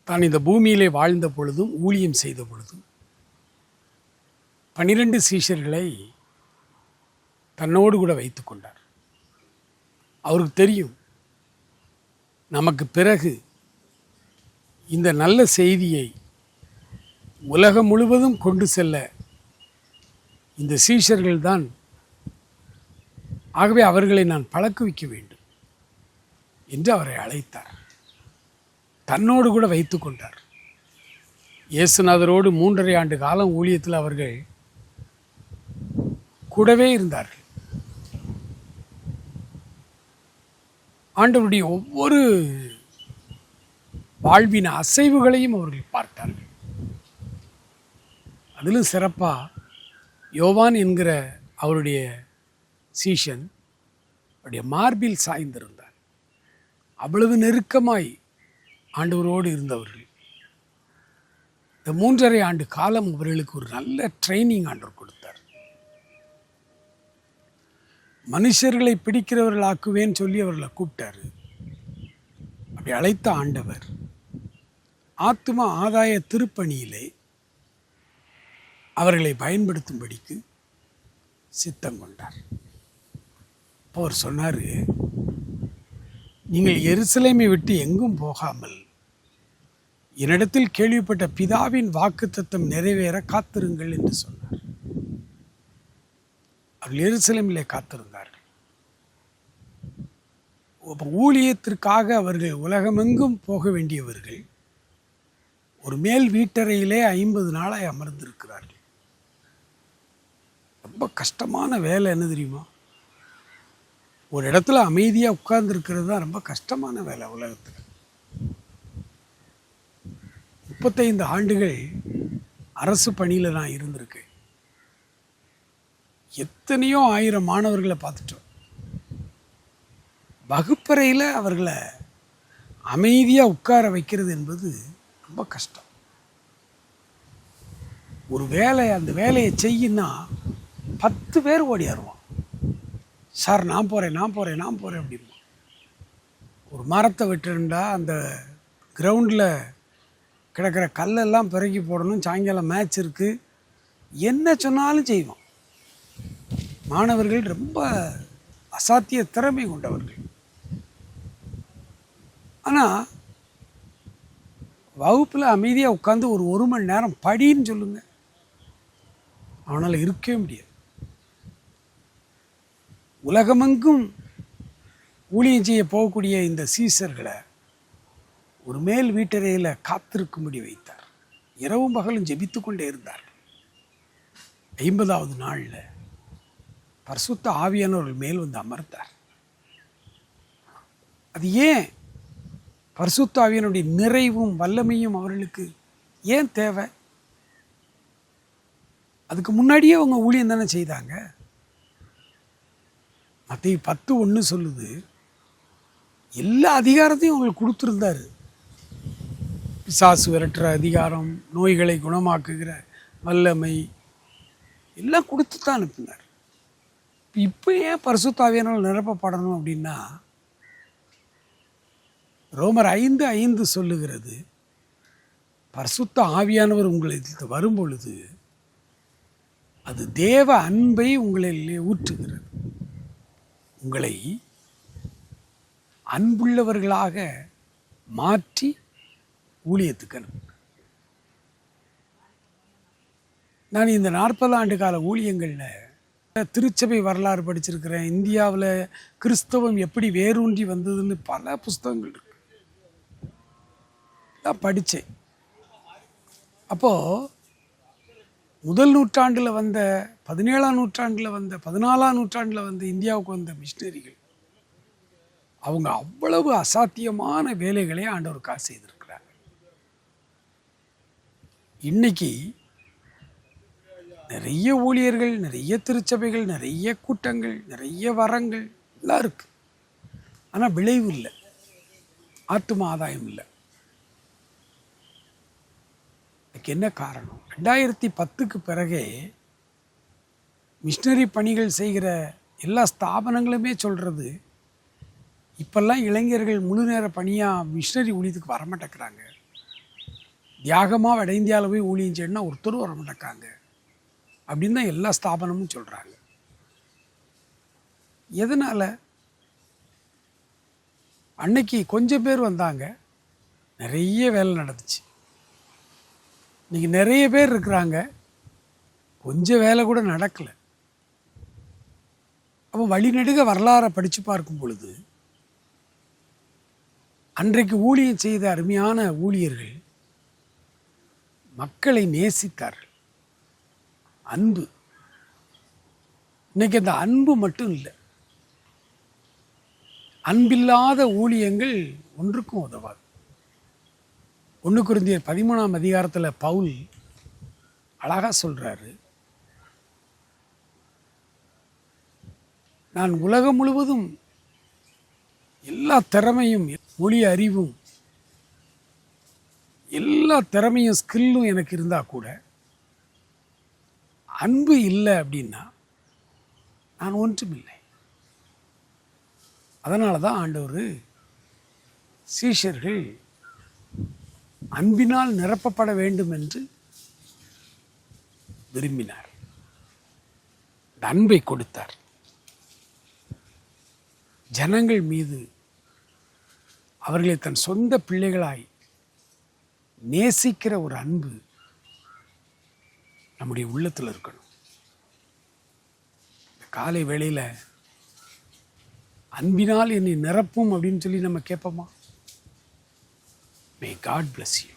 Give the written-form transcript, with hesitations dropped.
தான் இந்த பூமியிலே வாழ்ந்த பொழுதும் ஊழியம் செய்த பொழுதும் 12 சீஷர்களை தன்னோடு கூட வைத்து கொண்டார். அவருக்கு தெரியும், நமக்கு பிறகு இந்த நல்ல செய்தியை உலகம் முழுவதும் கொண்டு செல்ல இந்த சீஷர்கள் தான். ஆகவே அவர்களை நான் பழக்குவிக்க வேண்டும் என்று அவரை அழைத்தார். தன்னோடு கூட வைத்து கொண்டார். இயேசுநாதரோடு 3.5 ஆண்டு காலம் ஊழியத்தில் அவர்கள் கூடவே இருந்தார்கள். ஆண்டவருடைய ஒவ்வொரு வாழ்வின் அசைவுகளையும் அவர்கள் பார்த்தார்கள். அதிலும் சிறப்பாக யோவான் என்கிற அவருடைய சீஷன் அவருடைய மார்பில் சாய்ந்திருந்தார். அவ்வளவு நெருக்கமாய் ஆண்டவரோடு இருந்தவர்கள். இந்த 3.5 ஆண்டு காலம் அவர்களுக்கு ஒரு நல்ல ட்ரைனிங் ஆண்டவர் கொடுத்தார். மனுஷர்களை பிடிக்கிறவர்களாக்குவேன்னு சொல்லி அவர்களை கூப்பிட்டாரு. அப்படி அழைத்த ஆண்டவர் ஆத்தும ஆதாய திருப்பணியிலே அவர்களை பயன்படுத்தும்படிக்கு சித்தம் கொண்டார். இப்போ அவர் சொன்னார், நீங்கள் எருசலேமை விட்டு எங்கும் போகாமல் என்னிடத்தில் கேள்விப்பட்ட பிதாவின் வாக்குத்தத்தம் நிறைவேற காத்திருங்கள் என்று சொன்னார். அவர்கள் எருசலேமிலே காத்திருந்தார்கள். ஊழியத்திற்காக அவர்கள் உலகமெங்கும் போக வேண்டியவர்கள் ஒரு மேல் வீட்டறையிலே 50 நாளாய் அமர்ந்திருக்கிறார்கள். ரொம்ப கஷ்டமான வேலை. என்ன தெரியுமா? ஒரு இடத்துல அமைதியாக உட்கார்ந்துருக்கிறது தான் ரொம்ப கஷ்டமான வேலை உலகத்தில். 35 ஆண்டுகள் அரசு பணியில் நான் இருந்திருக்கேன். எத்தனையோ 1000 மாணவர்களை பார்த்துட்டோம். வகுப்பறையில் அவர்களை அமைதியாக உட்கார வைக்கிறது என்பது ரொம்ப கஷ்டம். ஒரு வேலை, அந்த வேலையை செய்யினா 10 பேர் ஓடியாருவான். சார் நான் போகிறேன் அப்படிமா. ஒரு மரத்தை விட்டுருந்தா அந்த கிரவுண்டில் கிடக்கிற கல்லெல்லாம் பிறக்கி போடணும், சாயங்காலம் மேட்ச் இருக்குது, என்ன சொன்னாலும் செய்வோம். மாணவர்கள் ரொம்ப அசாத்திய திறமை கொண்டவர்கள். ஆனால் வகுப்பில் அமைதியாக உட்காந்து ஒரு மணி நேரம் படின்னு சொல்லுங்க, அவனால் இருக்கவே முடியாது. உலகமெங்கும் ஊழியம் செய்ய போகக்கூடிய இந்த சீசர்களை ஒரு மேல் வீட்டறையில் காத்திருக்கும்படி வைத்தார். இரவும் பகலும் ஜெபித்து கொண்டே இருந்தார். 50வது நாளில் பரிசுத்த ஆவியானவர்கள் மேல் வந்து அமர்ந்தார். அது ஏன்? பரிசுத்த ஆவியானுடைய நிறைவும் வல்லமையும் அவர்களுக்கு ஏன் தேவை? அதுக்கு முன்னாடியே அவங்க ஊழியம் தானே செய்தாங்க. மத்தேயு 10:1 சொல்லுது, எல்லா அதிகாரத்தையும் அவங்களுக்கு கொடுத்துருந்தாரு. பிசாசு விரட்டுற அதிகாரம், நோய்களை குணமாக்குகிற வல்லமை எல்லாம் கொடுத்து தான் அனுப்பினார். இப்போ ஏன் பரிசுத்த ஆவியானவரால் நிரப்பப்படணும் அப்படின்னா, ரோமர் 5:5 சொல்லுகிறது, பரிசுத்த ஆவியானவர் உங்களுக்கு வரும் பொழுது அது தேவ அன்பை உங்களிலே ஊற்றுகிறது, உங்களை அன்புள்ளவர்களாக மாற்றி ஊழியத்துக்கு அனுப்பு. நான் இந்த 40 ஆண்டு கால ஊழியங்களில் திருச்சபை வரலாறு படிச்சிருக்கிறேன். இந்தியாவில் கிறிஸ்தவம் எப்படி வேரூன்றி வந்ததுன்னு பல புஸ்தகங்கள் இருக்கு, தான் படித்தேன். அப்போது முதல் நூற்றாண்டில் வந்த, 17ஆம் நூற்றாண்டில் வந்த, 14ஆம் நூற்றாண்டில் வந்த இந்தியாவுக்கு வந்த மிஷினரிகள் அவங்க அவ்வளவு அசாத்தியமான வேலைகளை ஆண்டவருக்காக செய்திருக்கிறாங்க. இன்னைக்கு நிறைய ஊழியர்கள், நிறைய திருச்சபைகள், நிறைய கூட்டங்கள், நிறைய வரங்கள் எல்லாம் இருக்கு. ஆனால் விளைவு இல்லை, ஆத்தும ஆதாயம் இல்லை. அதுக்கு என்ன காரணம்? 2010க்கு பிறகே மிஷினரி பணிகள் செய்கிற எல்லா ஸ்தாபனங்களுமே சொல்கிறது, இப்பெல்லாம் இளைஞர்கள் முழு நேர பணியாக மிஷினரி ஊழியத்துக்கு வரமாட்டேங்கிறாங்க. தியாகமாக வட இந்தியாவில் போய் ஊழியம் செய்யணும்னா ஒருத்தரும் வர மாட்டாங்க அப்படின்னு தான் எல்லா ஸ்தாபனமும் சொல்கிறாங்க. எதனால்? அன்னைக்கு கொஞ்சம் பேர் வந்தாங்க, நிறைய வேலை நடந்துச்சு. இன்றைக்கி நிறைய பேர் இருக்கிறாங்க, கொஞ்சம் வேலை கூட நடக்கலை. அப்போ வழிநெடுக வரலாறை படித்து பார்க்கும் பொழுது அன்றைக்கு ஊழியம் செய்த அருமையான ஊழியர்கள் மக்களை நேசித்தார்கள். அன்பு. இன்னைக்கு அந்த அன்பு மட்டும் இல்லை, அன்பில்லாத ஊழியங்கள் ஒன்றுக்கும் உதவாது. 1 கொரிந்தியர் 13ஆம் அதிகாரத்தில் பவுல் அழகாக சொல்கிறாரு, நான் உலகம் முழுவதும் எல்லா திறமையும் மொழி அறிவும் எல்லா திறமையும் ஸ்கில்லும் எனக்கு இருந்தால் கூட அன்பு இல்லை அப்படின்னா நான் ஒன்றுமில்லை. அதனால தான் ஆண்டவர் சீஷர்கள் அன்பினால் நிரப்பப்பட வேண்டும் என்று விரும்பினார். அன்பை கொடுத்தார். ஜனங்கள் மீது அவர்களை தன் சொந்த பிள்ளைகளாய் நேசிக்கிற ஒரு அன்பு நம்முடைய உள்ளத்தில் இருக்கணும். இந்த காலை வேளையில் அன்பினால் என்னை நிரப்பும் அப்படின்னு சொல்லி நம்ம கேட்போமா? May God bless you.